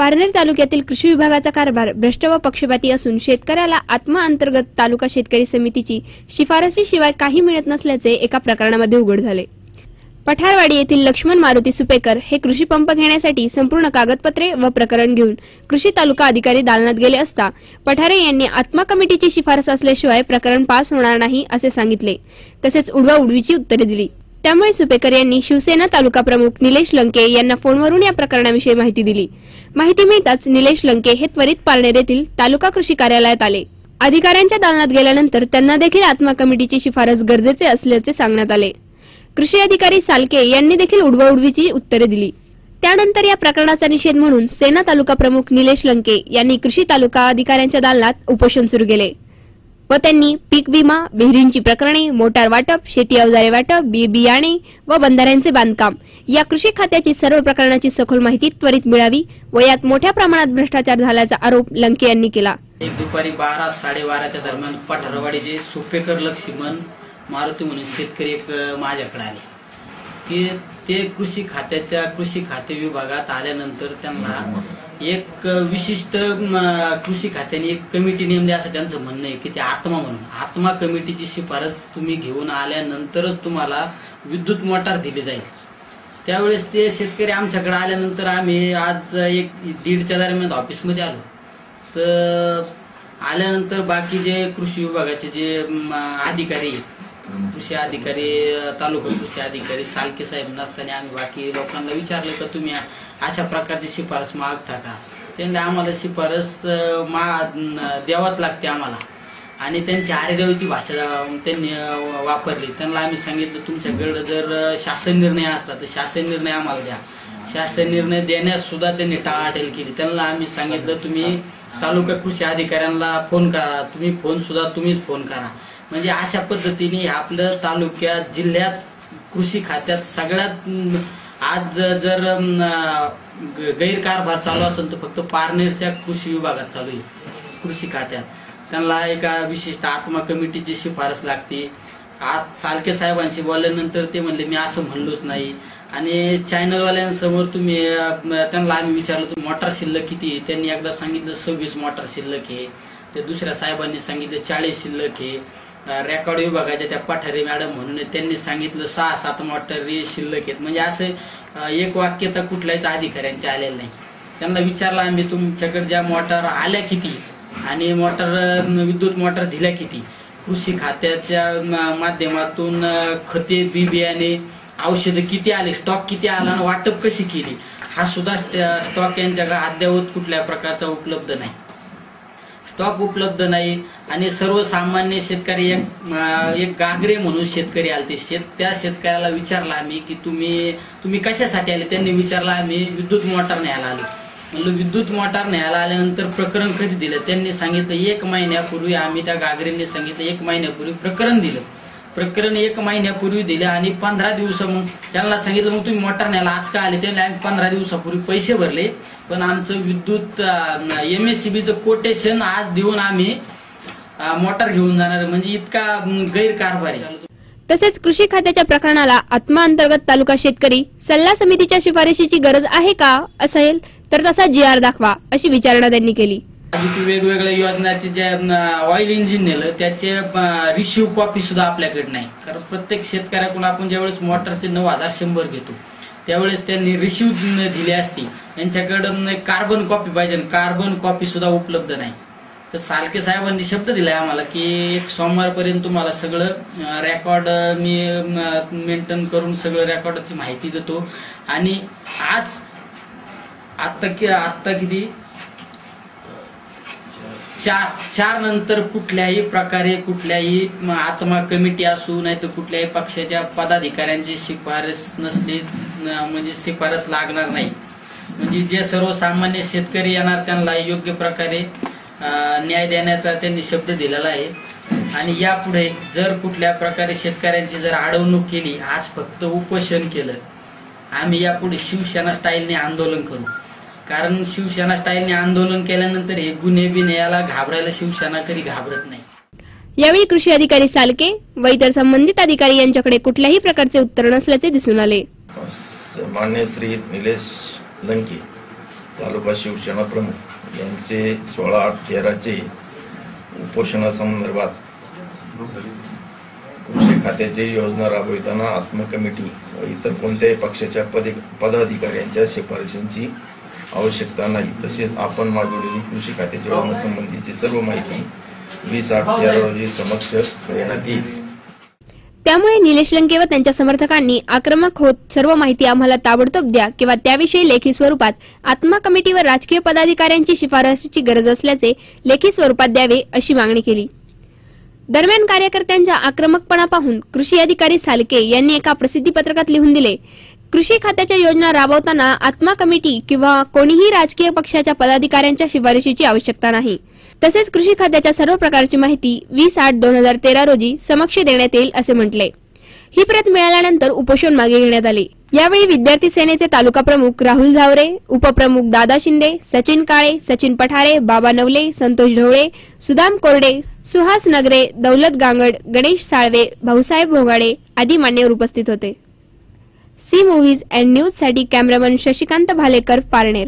पारनेर तालुक्यातील कृषी विभागाचा कारभार भ्रष्ट व पक्षपाती असून शेतकऱ्याला आत्मा अंतर्गत तालुका शेतकरी समितीची शिफारसीशिवाय काही मिळत नसल्याचे एका प्रकरणामध्ये उघड झाले। पठारवाडी येथील लक्ष्मण मारुती सुपेकर हे कृषी पंप घेण्यासाठी संपूर्ण कागदपत्रे व प्रकरण घेऊन कृषी तालुका अधिकारी दालनात गेले असता पठारे यांनी आत्मा कमिटीची शिफारस असल्याशिवाय प्रकरण पास होणार नाही असे सांगितले। तसेच उडवाउडवीची उत्तरे दिली। त्यामुळे सुपेकर यांनी शिवसेना तालुका प्रमुख निलेश लंके यांना फोनवरून या प्रकरणाविषयी माहिती दिली। माहिती मिळताच निलेश लंके हे त्वरित पारनेर येथील तालुका कृषी कार्यालयात आले। अधिकाऱ्यांच्या दालनात गेल्यानंतर त्यांना देखील आत्मा कमिटीची शिफारस गरजेचे असल्याचे सांगण्यात आले। कृषी अधिकारी सालके यांनी देखील उडवाउडवीची उत्तरे दिली। त्यानंतर या प्रकरणाचा निषेध म्हणून सेना तालुका प्रमुख निलेश लंके यांनी कृषी तालुका अधिकाऱ्यांच्या दालनात उपोषण सुरू केले व त्यांनी पीक विमा, विहिरींची प्रकरणे, मोटार वाटप, शेती अवजारे वाटप, बियाणे व बंधाऱ्यांचे बांधकाम या कृषी खात्याची सर्व प्रकरणाची सखोल माहिती त्वरित मिळावी व यात मोठ्या प्रमाणात भ्रष्टाचार झाल्याचा आरोप लंके यांनी केला। एक दुपारी 12-12:30च्या दरम्यान पठारवाडीचे सुपेकर लक्ष्मण मारुती म्हणून शेतकरी एक माझ्याकडे आले की ते कृषी खाते विभागात आल्यानंतर त्यांना एक विशिष्ट कृषी खात्याने एक कमिटी नेमली असं त्यांचं म्हणणं आहे की ते आत्मा कमिटीची शिफारस तुम्ही घेऊन आल्यानंतरच तुम्हाला विद्युत मोटार दिली जाईल। त्यावेळेस ते शेतकरी आमच्याकडे आल्यानंतर आम्ही आज 1-1:30च्या दरम्यान ऑफिसमध्ये आलो। तर आल्यानंतर बाकी जे कृषी विभागाचे जे अधिकारी कृषी अधिकारी तालुका कृषी अधिकारी सालके साहेब नसताना आम्ही बाकी लोकांना विचारलं तर तुम्ही अशा प्रकारची शिफारस मागता का? त्यांनी आम्हाला शिफारस द्यावाच लागते आम्हाला आणि त्यांची आरेरावीची भाषा त्यांनी वापरली। त्यांना आम्ही सांगितलं तुमच्याकडे जर शासन निर्णय असला तर शासन निर्णय आम्हाला द्या। शासन निर्णय देण्यास सुद्धा त्यांनी टाळाटाळ केली। त्यांना आम्ही सांगितलं तुम्ही तालुका कृषी अधिकाऱ्यांना फोन करा, तुम्ही तुम्हीच फोन करा। म्हणजे अशा पद्धतीने आपल्या तालुक्यात जिल्ह्यात कृषी खात्यात सगळ्यात आज जर गैरकारभार चालू असेल तर फक्त पारनेरच्या कृषी विभागात चालू आहे। कृषी खात्यात त्यांना एका विशिष्ट आत्मा कमिटीची शिफारस लागते। आज सालके साहेबांशी बोलल्यानंतर ते म्हणले मी असं म्हणलोच नाही आणि चॅनलवाल्यांसमोर त्यांना आम्ही विचारलं मोटार शिल्लक किती? त्यांनी एकदा सांगितलं 26 मोटार शिल्लक आहे। ते दुसऱ्या साहेबांनी सांगितलं 40 शिल्लक आहे। रेकॉर्ड विभागाच्या त्या पठारे मॅडम म्हणून त्यांनी सांगितलं 6-7 मोटार शिल्लक आहेत। म्हणजे असं एक वाक्य तर कुठल्याच अधिकाऱ्यांचे आलेलं नाही। त्यांना विचारलं आम्ही तुमच्याकडे ज्या मोटार आल्या किती आणि विद्युत मोटार दिल्या किती? कृषी खात्याच्या माध्यमातून खते, बियाणे, औषधं किती आले, स्टॉक किती आला आणि वाटप कशी केली हा सुद्धा स्टॉक यांच्याकडे अद्यावत कुठल्या प्रकारचा उपलब्ध नाही। स्टॉक उपलब्ध नाही आणि सर्वसामान्य शेतकरी एक गागरे म्हणून शेतकरी आले त्या शेतकऱ्याला विचारला आम्ही की तुम्ही कशासाठी आले? त्यांनी विचारला आम्ही विद्युत मोटार न्यायला आलो। म्हणलं विद्युत मोटार न्यायला आल्यानंतर प्रकरण कधी दिलं? त्यांनी सांगितलं 1 महिन्यापूर्वी आम्ही त्या गागरेंनी सांगितलं 1 महिन्यापूर्वी प्रकरण दिलं। प्रकरण 1 महिन्यापूर्वी दिलं आणि 15 दिवस मग त्यांना सांगितलं मग तुम्ही मोटार न्यायला आज का आले? त्यांनी आम्ही 15 दिवसापूर्वी पैसे भरले पण आमचं विद्युत MSCBचं कोटेशन आज देऊन आम्ही मोटार घेऊन जाणार। म्हणजे इतका गैरकारभार आहे। तसेच कृषी खात्याच्या प्रकरणाला आत्मा अंतर्गत तालुका शेतकरी सल्ला समितीच्या शिफारशीची गरज आहे का असेल तर तसा GR दाखवा अशी विचारणा त्यांनी केली। वेगवेगळ्या योजनाचे जे ऑइल इंजिन नेलं त्याचे रिसिव्ह कॉपी सुद्धा आपल्याकडे नाही। कारण प्रत्येक शेतकऱ्याकडून आपण ज्यावेळेस मोटरचे 9100 घेतो त्यावेळेस त्यांनी रिसिव्ह दिली असती। यांच्याकडे कार्बन कॉपी पाहिजे, कार्बन कॉपी सुद्धा उपलब्ध नाही। तर सालके साहेबांनी शब्द दिलाय आम्हाला की 1 सोमवारपर्यंत तुम्हाला सगळं रेकॉर्ड मी मेंटेन करून सगळं रेकॉर्डची माहिती देतो आणि आता किती 4 नंतर कुठल्याही प्रकारे कुठल्याही आत्मा कमिटी असू नाही तर कुठल्याही पक्षाच्या पदाधिकाऱ्यांची शिफारस नसली म्हणजे शिफारस लागणार नाही। म्हणजे जे सर्वसामान्य शेतकरी येणार त्यांना योग्य प्रकारे न्याय देण्याचा त्यांनी शब्द दिलेला आहे आणि यापुढे जर कुठल्या प्रकारे शेतकऱ्यांची जर अडवणूक केली, आज फक्त उपोषण केलं, आम्ही यापुढे शिवसेना स्टाईलने आंदोलन करू। कारण शिवसेना स्टाईलने आंदोलन केल्यानंतर हे गुन्हे बिन्हे याला घाबरायला शिवसेना कधी घाबरत नाही। यावेळी कृषी अधिकारी सालके व इतर संबंधित अधिकारी यांच्याकडे कुठल्याही प्रकारचे उत्तर नसल्याचे दिसून आले। माननीय श्री निलेश लंके तालुका शिवसेना प्रमुख यांचे 16/8/13 उपोषणासंदर्भात कृषी खात्याची योजना राबविताना आत्मा कमिटी व इतर कोणत्याही पक्षाच्या पदाधिकाऱ्यांच्या शिफारशींची आवश्यकता नाही, तसेच आपण मागवलेली कृषी खात्याच्या योजनांसंबंधीची सर्व माहिती 20/8/13 रोजी समक्ष देण्यात येईल। त्यामुळे निलेश लंके व त्यांच्या समर्थकांनी आक्रमक होत सर्व माहिती आम्हाला ताबडतोब द्या किंवा त्याविषयी लेखी स्वरूपात आत्मा कमिटी व राजकीय पदाधिकाऱ्यांची शिफारशीची गरज असल्याचे लेखी स्वरूपात द्यावे अशी मागणी केली। दरम्यान कार्यकर्त्यांच्या आक्रमकपणा पाहून कृषी अधिकारी सालके यांनी एका प्रसिद्धी पत्रकात लिहून दिले, कृषी खात्याच्या योजना राबवताना आत्मा कमिटी किंवा कोणीही राजकीय पक्षाच्या पदाधिकाऱ्यांच्या शिफारशीची आवश्यकता नाही। तसेच कृषी खात्याच्या सर्व प्रकारची माहिती 20/8/2013 रोजी समक्ष देण्यात येईल असे म्हटले। ही प्रत मिळाल्यानंतर उपोषण मागे घेण्यात आले। यावेळी विद्यार्थी सेनेचे तालुका प्रमुख राहुल झावरे, उपप्रमुख दादा शिंदे, सचिन काळे, सचिन पठारे, बाबा नवले, संतोष ढवळे, सुदाम कोरडे, सुहास नगरे, दौलत गांगड, गणेश साळवे, भाऊसाहेब भोगाडे आदी मान्यवर उपस्थित होते। सी मूव्हीज अँड न्यूज साठी कॅमेरामन शशिकांत भालेकर, पारनेर।